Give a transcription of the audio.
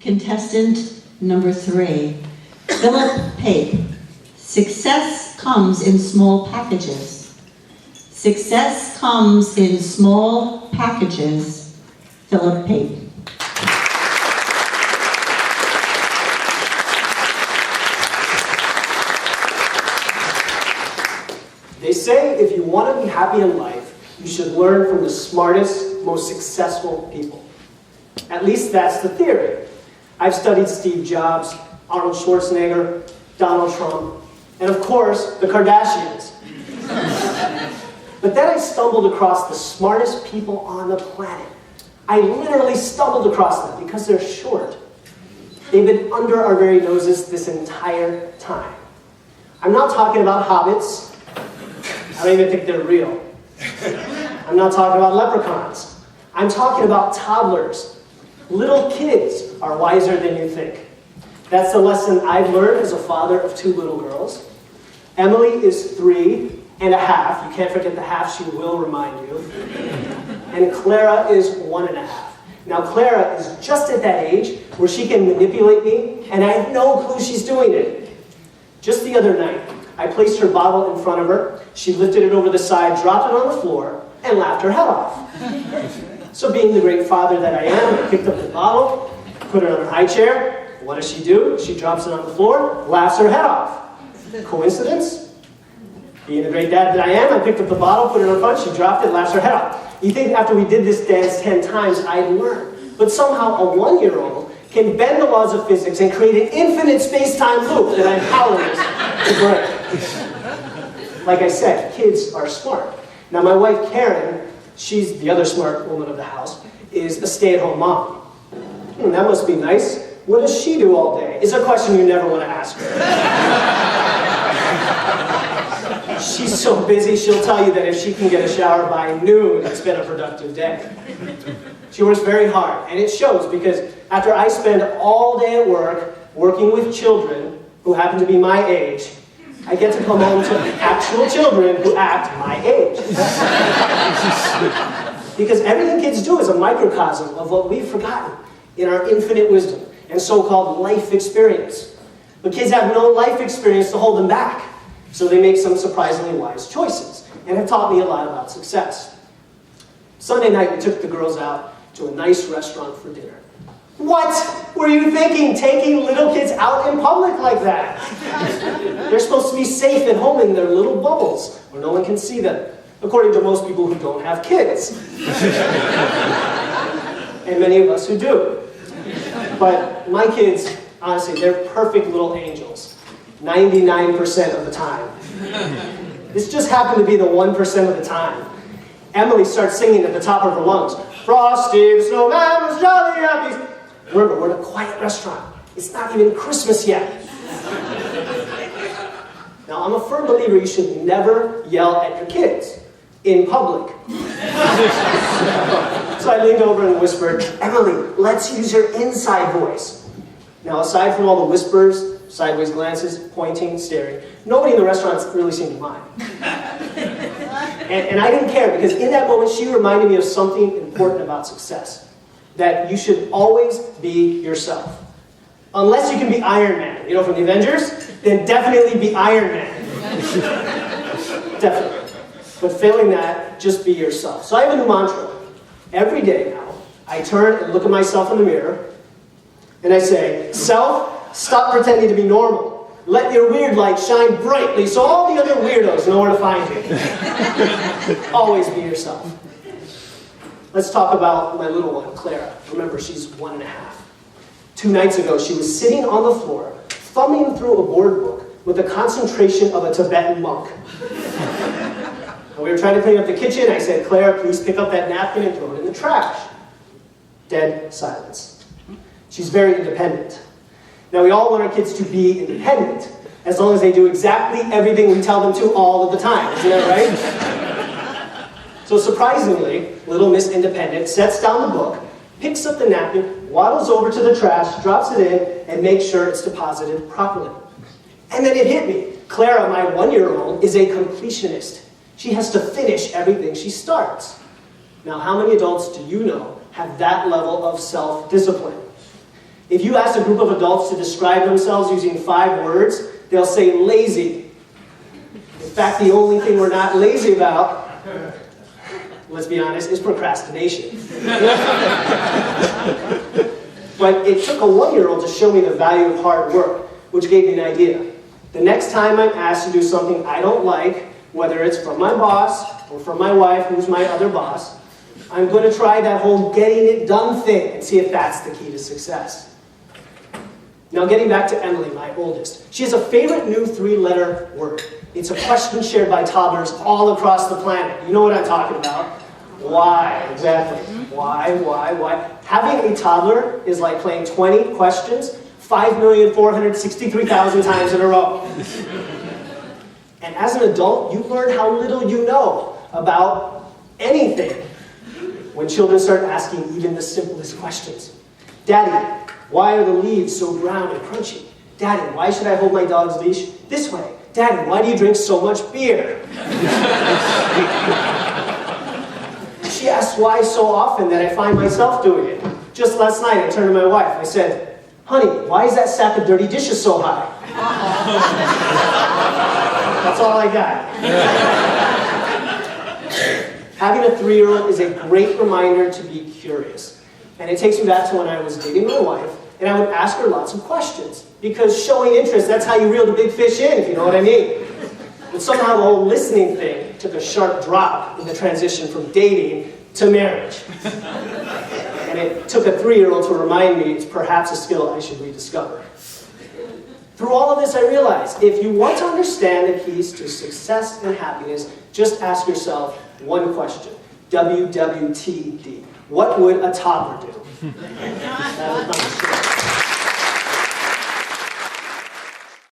Contestant number 3, Philip Pape. Success comes in small packages. Success comes in small packages. Philip Pape. They say if you want to be happy in life, you should learn from the smartest, most successful people. At least that's the theory. I've studied Steve Jobs, Arnold Schwarzenegger, Donald Trump, and of course, the Kardashians. But then I stumbled across the smartest people on the planet. I literally stumbled across them because they're short. They've been under our very noses this entire time. I'm not talking about hobbits. I don't even think they're real. I'm not talking about leprechauns. I'm talking about toddlers. Little kids are wiser than you think. That's the lesson I've learned as a father of 2 little girls. Emily is 3 and a half. You can't forget the half, she will remind you. And Clara is 1 and a half. Now Clara is just at that age where she can manipulate me, and I have no clue she's doing it. Just the other night, I placed her bottle in front of her. She lifted it over the side, dropped it on the floor, and laughed her head off. So being the great father that I am, I picked up the bottle, put it on her high chair. What does she do? She drops it on the floor, laughs her head off. Coincidence? Being the great dad that I am, I picked up the bottle, put it on front, she dropped it, laughs her head off. You think after we did this dance 10 times, I'd learn. But somehow a 1-year-old can bend the laws of physics and create an infinite space-time loop that I'm powerless to break. Like I said, kids are smart. Now my wife Karen, she's the other smart woman of the house, is a stay-at-home mom. That must be nice. What does she do all day? It's a question you never want to ask her. She's so busy, she'll tell you that if she can get a shower by noon, it's been a productive day. She works very hard, and it shows because after I spend all day at work working with children who happen to be my age, I get to come home to actual children who act my age. Because everything kids do is a microcosm of what we've forgotten in our infinite wisdom and so-called life experience. But kids have no life experience to hold them back, so they make some surprisingly wise choices and have taught me a lot about success. Sunday night, we took the girls out to a nice restaurant for dinner. What were you thinking, taking little kids out in public like that? They're supposed to be safe at home in their little bubbles where no one can see them, according to most people who don't have kids. And many of us who do. But my kids, honestly, they're perfect little angels, 99% of the time. This just happened to be the 1% of the time. Emily starts singing at the top of her lungs, "Frosty the Snowman was jolly happy." Remember, we're in a quiet restaurant. It's not even Christmas yet. Now, I'm a firm believer you should never yell at your kids in public. So I leaned over and whispered, "Emily, let's use your inside voice." Now, aside from all the whispers, sideways glances, pointing, staring, nobody in the restaurant really seemed to mind. And I didn't care, because in that moment, she reminded me of something important about success. That you should always be yourself. Unless you can be Iron Man, you know, from the Avengers, then definitely be Iron Man. Definitely. But failing that, just be yourself. So I have a new mantra. Every day now, I turn and look at myself in the mirror, and I say, "Self, stop pretending to be normal. Let your weird light shine brightly so all the other weirdos know where to find you." Always be yourself. Let's talk about my little one, Clara. Remember, she's 1 and a half. 2 nights ago, she was sitting on the floor, thumbing through a board book with the concentration of a Tibetan monk. And we were trying to clean up the kitchen. I said, "Clara, please pick up that napkin and throw it in the trash." Dead silence. She's very independent. Now, we all want our kids to be independent, as long as they do exactly everything we tell them to all of the time. Isn't that right? So surprisingly, little Miss Independent sets down the book, picks up the napkin, waddles over to the trash, drops it in, and makes sure it's deposited properly. And then it hit me. Clara, my 1-year-old, is a completionist. She has to finish everything she starts. Now, how many adults do you know have that level of self-discipline? If you ask a group of adults to describe themselves using 5 words, they'll say lazy. In fact, the only thing we're not lazy about, let's be honest, is procrastination. But it took a 1-year-old to show me the value of hard work, which gave me an idea. The next time I'm asked to do something I don't like, whether it's from my boss or from my wife, who's my other boss, I'm going to try that whole getting it done thing and see if that's the key to success. Now getting back to Emily, my oldest. She has a favorite new 3-letter word. It's a question shared by toddlers all across the planet. You know what I'm talking about. Why? Exactly. Why? Having a toddler is like playing 20 questions 5,463,000 times in a row. And as an adult, you learn how little you know about anything when children start asking even the simplest questions. Daddy, why are the leaves so brown and crunchy? Daddy, why should I hold my dog's leash this way? Daddy, why do you drink so much beer? She asks why so often that I find myself doing it. Just last night, I turned to my wife. I said, honey, why is that sack of dirty dishes so high? That's all I got. Having a 3-year-old is a great reminder to be curious. And it takes me back to when I was dating my wife, and I would ask her lots of questions. Because showing interest, that's how you reel the big fish in, if you know what I mean. But somehow the whole listening thing took a sharp drop in the transition from dating to marriage. And it took a 3-year-old to remind me it's perhaps a skill I should rediscover. Through all of this, I realized if you want to understand the keys to success and happiness, just ask yourself one question. WWTD. What would a toddler do? That was my